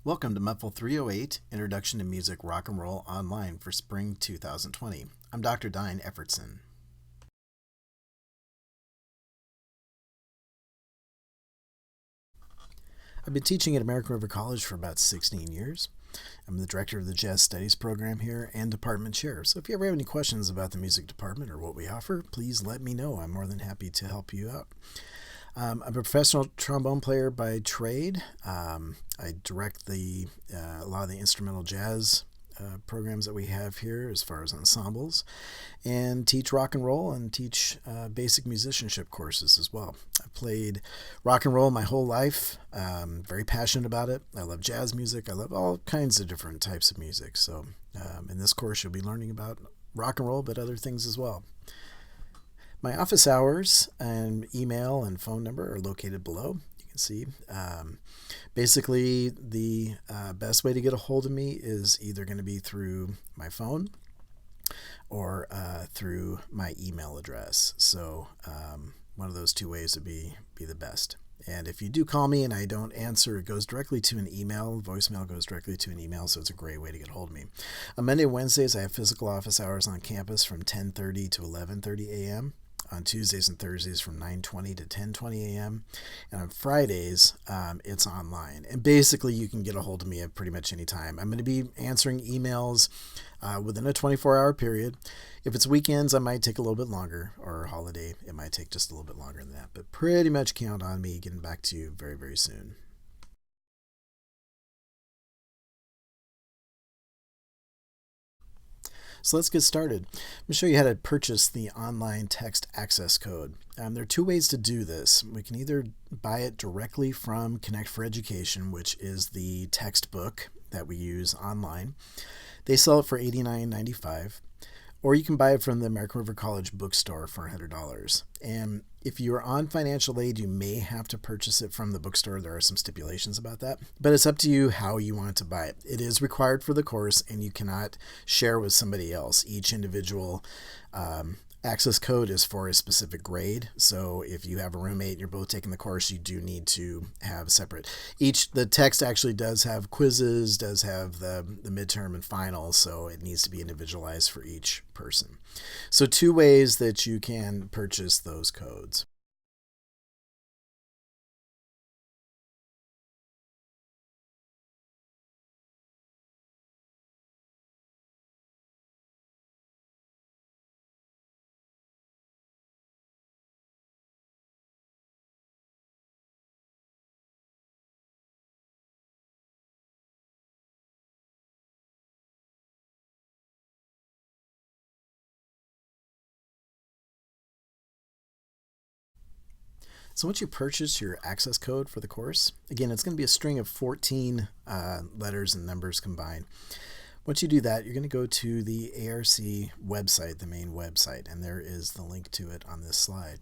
Welcome to Muffle 308, Introduction to Music Rock and Roll Online for Spring 2020. I'm Dr. Diane Effertson. I've been teaching at American River College for about 16 years. I'm the director of the Jazz Studies program here and department chair. So if you ever have any questions about the music department or what we offer, please let me know. I'm more than happy to help you out. I'm a professional trombone player by trade. I direct a lot of the instrumental jazz programs that we have here as far as ensembles, and teach rock and roll and teach basic musicianship courses as well. I've played rock and roll my whole life. Very passionate about it. I love jazz music. I love all kinds of different types of music. So in this course you'll be learning about rock and roll, but other things as well. My office hours and email and phone number are located below. You can see. Basically, the best way to get a hold of me is either going to be through my phone or through my email address. So one of those two ways would be the best. And if you do call me and I don't answer, it goes directly to an email. Voicemail goes directly to an email, so it's a great way to get a hold of me. On Monday and Wednesdays, I have physical office hours on campus from 10:30 to 11:30 a.m. On Tuesdays and Thursdays from 9:20 to 10:20 a.m. And on Fridays, it's online. And basically, you can get a hold of me at pretty much any time. I'm going to be answering emails within a 24-hour period. If it's weekends, I might take a little bit longer, or a holiday, it might take just a little bit longer than that. But pretty much count on me getting back to you very, very soon. So let's get started. I'm going to show you how to purchase the online text access code. There are two ways to do this. We can either buy it directly from Connect for Education, which is the textbook that we use online. They sell it for $89.95. Or you can buy it from the American River College bookstore for $100. And if you are on financial aid, you may have to purchase it from the bookstore. There are some stipulations about that, but it's up to you how you want to buy it. It is required for the course, and you cannot share with somebody else. Each individual access code is for a specific grade. So if you have a roommate and you're both taking the course, you do need to have separate. The text actually does have quizzes, does have the midterm and final, so it needs to be individualized for each person. So two ways that you can purchase those codes. So once you purchase your access code for the course, again, it's going to be a string of 14 letters and numbers combined. Once you do that, you're going to go to the ARC website, the main website, and there is the link to it on this slide.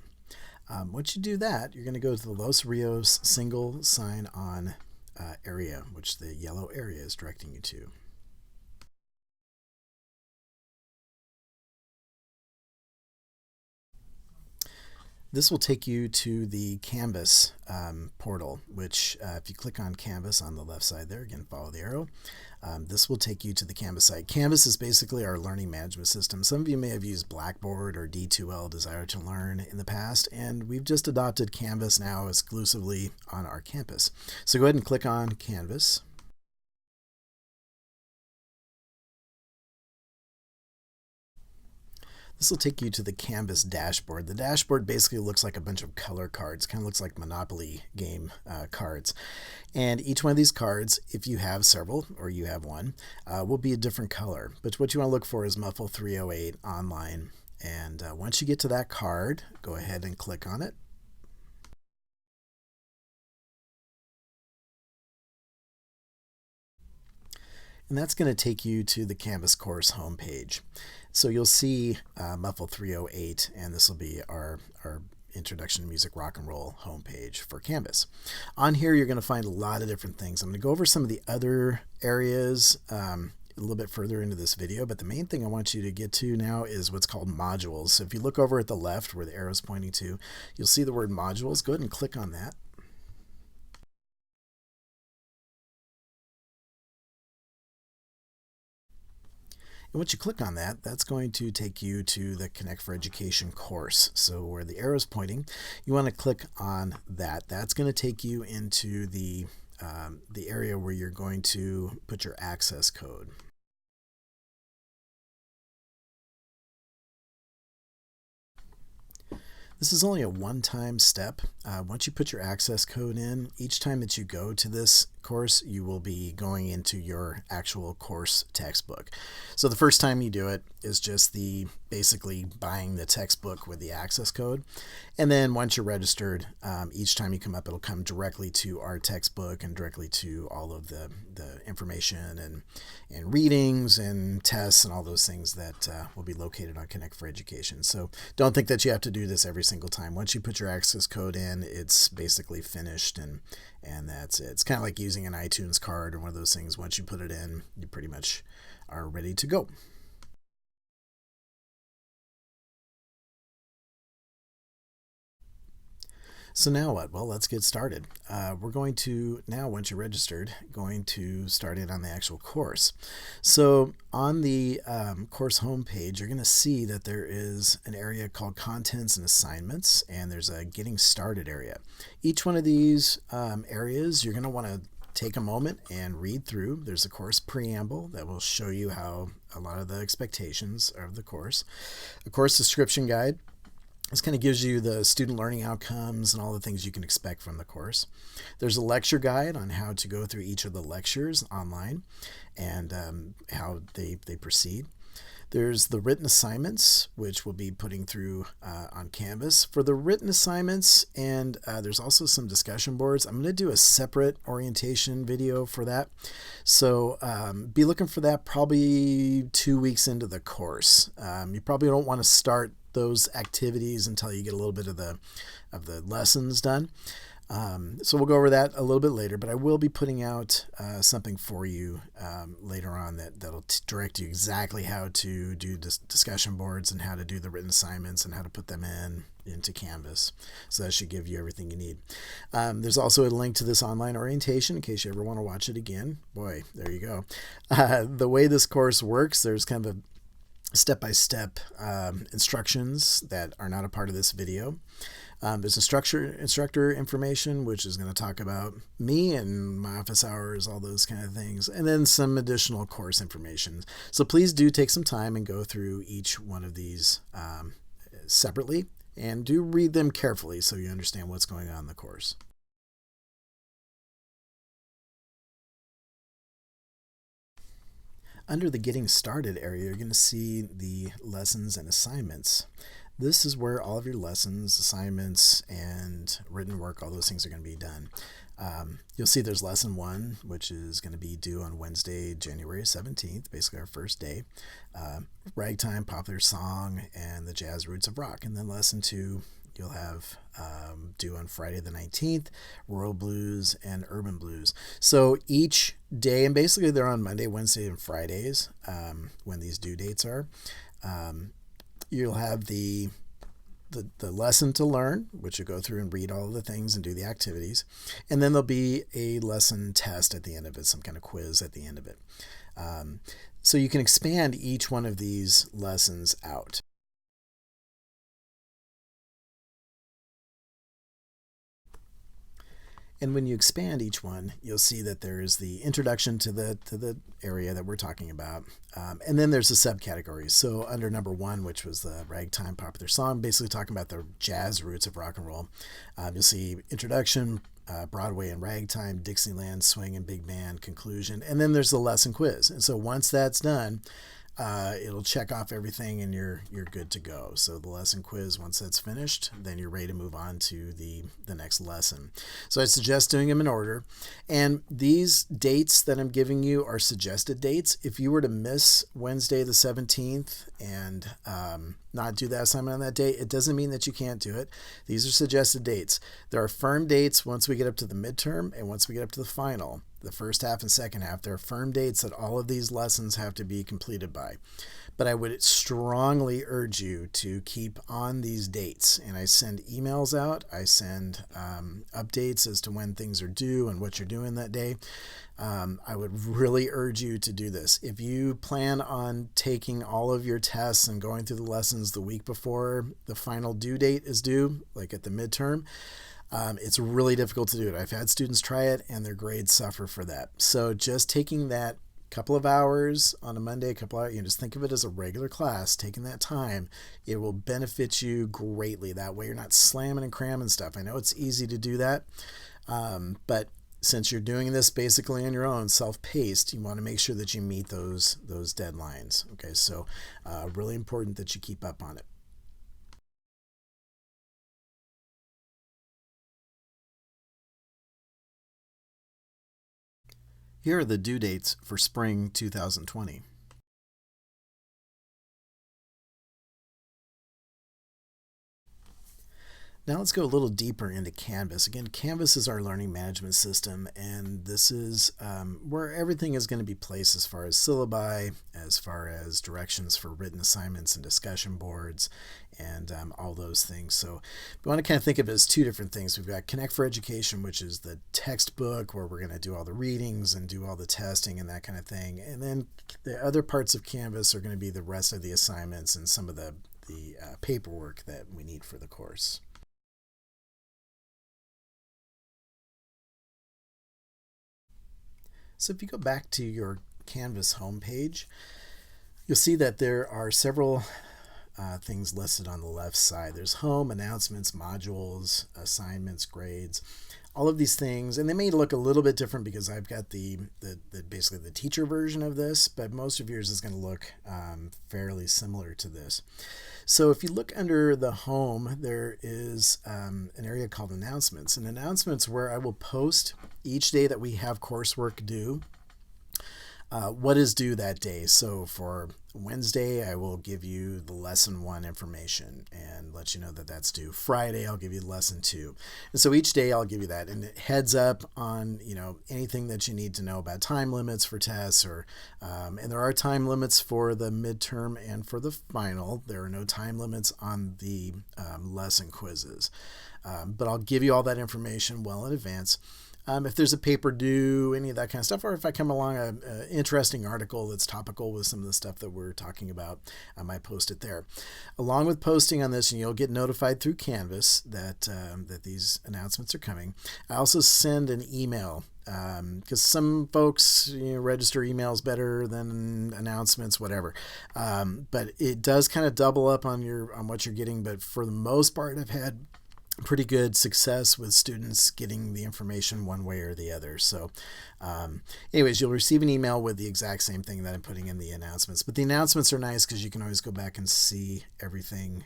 Once you do that, you're going to go to the Los Rios single sign-on area, which the yellow area is directing you to. This will take you to the Canvas portal, which if you click on Canvas on the left side there, again, follow the arrow, this will take you to the Canvas site. Canvas is basically our learning management system. Some of you may have used Blackboard or D2L, Desire to Learn, in the past, and we've just adopted Canvas now exclusively on our campus. So go ahead and click on Canvas. This will take you to the Canvas dashboard. The dashboard basically looks like a bunch of color cards, kind of looks like Monopoly game cards. And each one of these cards, if you have several or you have one, will be a different color. But what you want to look for is Muffle 308 online. And once you get to that card, go ahead and click on it. And that's going to take you to the Canvas course homepage. So you'll see Muffle 308, and this will be our Introduction to Music Rock and Roll homepage for Canvas. On here, you're going to find a lot of different things. I'm going to go over some of the other areas a little bit further into this video, but the main thing I want you to get to now is what's called modules. So if you look over at the left where the arrow is pointing to, you'll see the word modules. Go ahead and click on that. And once you click on that, that's going to take you to the Connect for Education course. So where the arrow is pointing, you want to click on that. That's going to take you into the area where you're going to put your access code. This is only a one-time step. Once you put your access code in, each time that you go to this course, you will be going into your actual course textbook. So the first time you do it is just basically buying the textbook with the access code. And then once you're registered, each time you come up, it'll come directly to our textbook and directly to all of the information and readings and tests and all those things that will be located on Connect for Education. So don't think that you have to do this every single time. Once you put your access code in, it's basically finished, and that's it. It's kind of like using an iTunes card or one of those things. Once you put it in, you pretty much are ready to go. So now what? Well, let's get started. We're going to, now once you're registered, going to start in on the actual course. So on the course homepage, you're going to see that there is an area called Contents and Assignments, and there's a Getting Started area. Each one of these areas, you're going to want to take a moment and read through. There's a course preamble that will show you how a lot of the expectations of the course. A course description guide. This kind of gives you the student learning outcomes and all the things you can expect from the course. There's a lecture guide on how to go through each of the lectures online and how they proceed. There's the written assignments, which we'll be putting through on Canvas. For the written assignments, and there's also some discussion boards. I'm going to do a separate orientation video for that. So be looking for that probably 2 weeks into the course. You probably don't want to start those activities until you get a little bit of the lessons done. So we'll go over that a little bit later, but I will be putting out something for you later on that'll direct you exactly how to do discussion boards and how to do the written assignments and how to put them into Canvas. So that should give you everything you need. There's also a link to this online orientation in case you ever want to watch it again. Boy, there you go. The way this course works, there's kind of a step-by-step instructions that are not a part of this video. There's instructor information, which is going to talk about me and my office hours, all those kind of things, and then some additional course information. So please do take some time and go through each one of these separately, and do read them carefully so you understand what's going on in the course. Under the Getting Started area, you're going to see the lessons and assignments. This is where all of your lessons, assignments, and written work, all those things are going to be done. You'll see there's lesson 1, which is going to be due on Wednesday, January 17th, basically our first day. Ragtime, Popular Song, and the Jazz Roots of Rock. And then lesson 2, you'll have due on Friday the 19th, Rural Blues and Urban Blues. So each day, and basically they're on Monday, Wednesday, and Fridays when these due dates are. You'll have the lesson to learn, which you go through and read all of the things and do the activities. And then there'll be a lesson test at the end of it, some kind of quiz at the end of it. So you can expand each one of these lessons out. And when you expand each one, you'll see that there's the introduction to the area that we're talking about. And then there's the subcategories. So under number 1, which was the Ragtime Popular Song, basically talking about the jazz roots of rock and roll. You'll see introduction, Broadway and Ragtime, Dixieland, Swing and Big Band, conclusion. And then there's the lesson quiz. And so once that's done, it'll check off everything and you're good to go. So the lesson quiz, once that's finished, then you're ready to move on to the next lesson. So I suggest doing them in order. And these dates that I'm giving you are suggested dates. If you were to miss Wednesday the 17th and not do that assignment on that day, it doesn't mean that you can't do it. These are suggested dates. There are firm dates once we get up to the midterm and once we get up to the final. the first half and second half. There are firm dates that all of these lessons have to be completed by. But I would strongly urge you to keep on these dates. And I send emails out. I send updates as to when things are due and what you're doing that day. I would really urge you to do this. If you plan on taking all of your tests and going through the lessons the week before the final due date is due, like at the midterm, it's really difficult to do it. I've had students try it and their grades suffer for that. So just taking that couple of hours on a Monday, just think of it as a regular class, taking that time, it will benefit you greatly. That way you're not slamming and cramming stuff. I know it's easy to do that, but since you're doing this basically on your own, self-paced, you want to make sure that you meet those deadlines. Okay, so really important that you keep up on it. Here are the due dates for spring 2020. Now let's go a little deeper into Canvas. Again, Canvas is our learning management system, and this is where everything is going to be placed as far as syllabi, as far as directions for written assignments and discussion boards, and all those things. So we want to kind of think of it as two different things. We've got Connect for Education, which is the textbook where we're going to do all the readings and do all the testing and that kind of thing. And then the other parts of Canvas are going to be the rest of the assignments and some of the paperwork that we need for the course. So if you go back to your Canvas homepage, you'll see that there are several things listed on the left side. There's home, announcements, modules, assignments, grades, all of these things. And they may look a little bit different because I've got the basically the teacher version of this, but most of yours is going to look fairly similar to this. So if you look under the home, there is an area called announcements. And announcements where I will post each day that we have coursework due, what is due that day. So for Wednesday, I will give you the lesson 1 information and let you know that that's due. Friday, I'll give you lesson 2. And so each day I'll give you that, and it heads up on anything that you need to know about time limits for tests, or and there are time limits for the midterm and for the final. There are no time limits on the lesson quizzes, but I'll give you all that information well in advance. If there's a paper due, any of that kind of stuff, or if I come along an interesting article that's topical with some of the stuff that we're talking about, I might post it there. Along with posting on this, and you'll get notified through Canvas that these announcements are coming. I also send an email because some folks register emails better than announcements, whatever. But it does kind of double up on what you're getting. But for the most part, I've had pretty good success with students getting the information one way or the other. So anyways, you'll receive an email with the exact same thing that I'm putting in the announcements. But the announcements are nice because you can always go back and see everything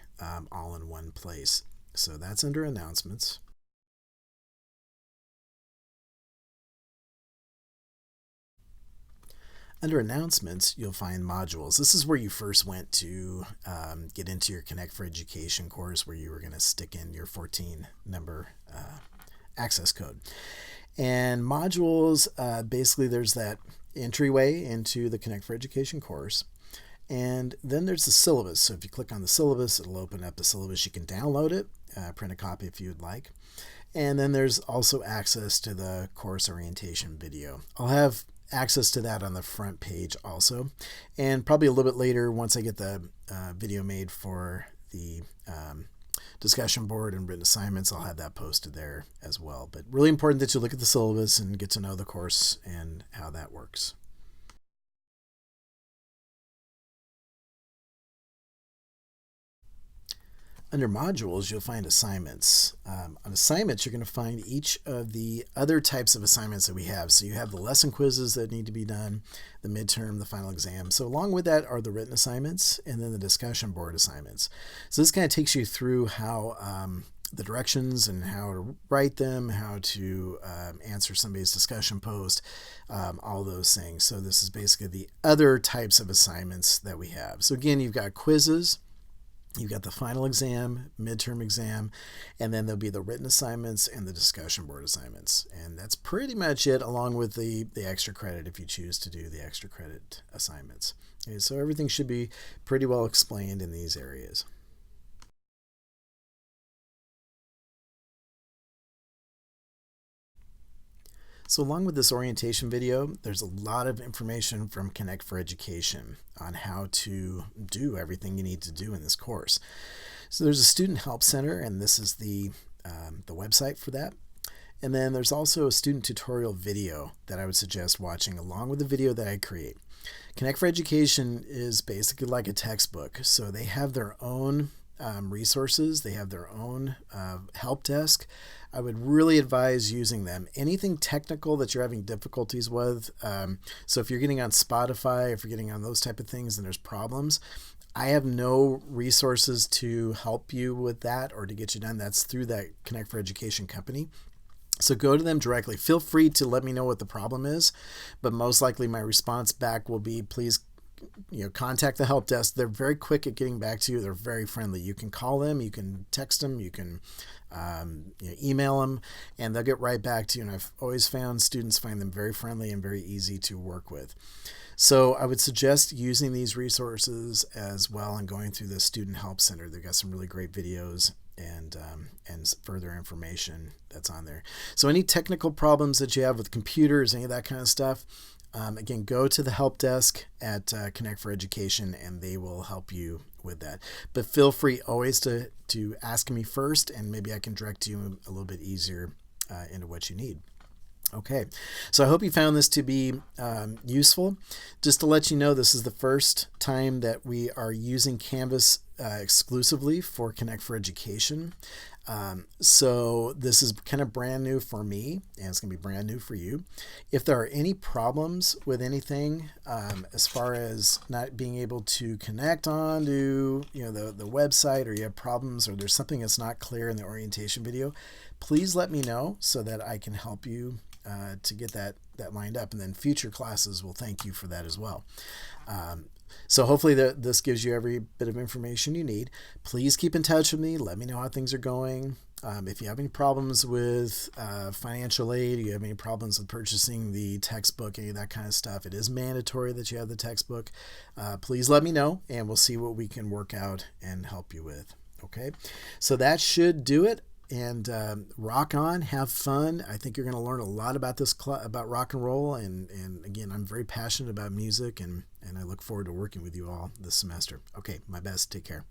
all in one place. So that's under announcements. Under announcements, you'll find modules. This is where you first went to get into your Connect for Education course, where you were going to stick in your 14 number access code. And modules, basically there's that entryway into the Connect for Education course. And then there's the syllabus. So if you click on the syllabus, it'll open up the syllabus. You can download it, print a copy if you'd like. And then there's also access to the course orientation video. I'll have access to that on the front page also, and probably a little bit later, once I get the video made for the discussion board and written assignments, I'll have that posted there as well. But really important that you look at the syllabus and get to know the course and how that works. Under modules, you'll find assignments. On assignments, you're going to find each of the other types of assignments that we have. So you have the lesson quizzes that need to be done, the midterm, the final exam. So along with that are the written assignments and then the discussion board assignments. So this kind of takes you through how the directions and how to write them, how to answer somebody's discussion post, all those things. So this is basically the other types of assignments that we have. So again, you've got quizzes. You've got the final exam, midterm exam, and then there'll be the written assignments and the discussion board assignments. And that's pretty much it, along with the extra credit if you choose to do the extra credit assignments. Okay, so everything should be pretty well explained in these areas. So along with this orientation video, there's a lot of information from Connect for Education on how to do everything you need to do in this course. So there's a Student Help Center, and this is the website for that. And then there's also a student tutorial video that I would suggest watching along with the video that I create. Connect for Education is basically like a textbook. So they have their own resources. They have their own help desk. I would really advise using them. Anything technical that you're having difficulties with, so if you're getting on Spotify, if you're getting on those type of things and there's problems, I have no resources to help you with that or to get you done. That's through that Connect for Education company. So go to them directly. Feel free to let me know what the problem is, but most likely my response back will be, please contact the help desk. They're very quick at getting back to you. They're very friendly. You can call them, you can text them, you can email them, and they'll get right back to you. And I've always found students find them very friendly and very easy to work with. So I would suggest using these resources as well and going through the Student Help Center. They've got some really great videos and further information that's on there. So any technical problems that you have with computers, any of that kind of stuff, again, go to the help desk at Connect for Education and they will help you with that. But feel free always to ask me first, and maybe I can direct you a little bit easier into what you need. Okay, so I hope you found this to be useful. Just to let you know, this is the first time that we are using Canvas exclusively for Connect for Education. So this is kind of brand new for me, and it's going to be brand new for you. If there are any problems with anything, as far as not being able to connect on to the website, or you have problems, or there's something that's not clear in the orientation video, please let me know so that I can help you to get that lined up, and then future classes will thank you for that as well. So hopefully this gives you every bit of information you need. Please keep in touch with me. Let me know how things are going. If you have any problems with financial aid, you have any problems with purchasing the textbook, any of that kind of stuff, it is mandatory that you have the textbook. Please let me know, and we'll see what we can work out and help you with. Okay, so that should do it. And rock on, have fun. I think you're going to learn a lot about this about rock and roll. And again, I'm very passionate about music, and I look forward to working with you all this semester. Okay, my best. Take care.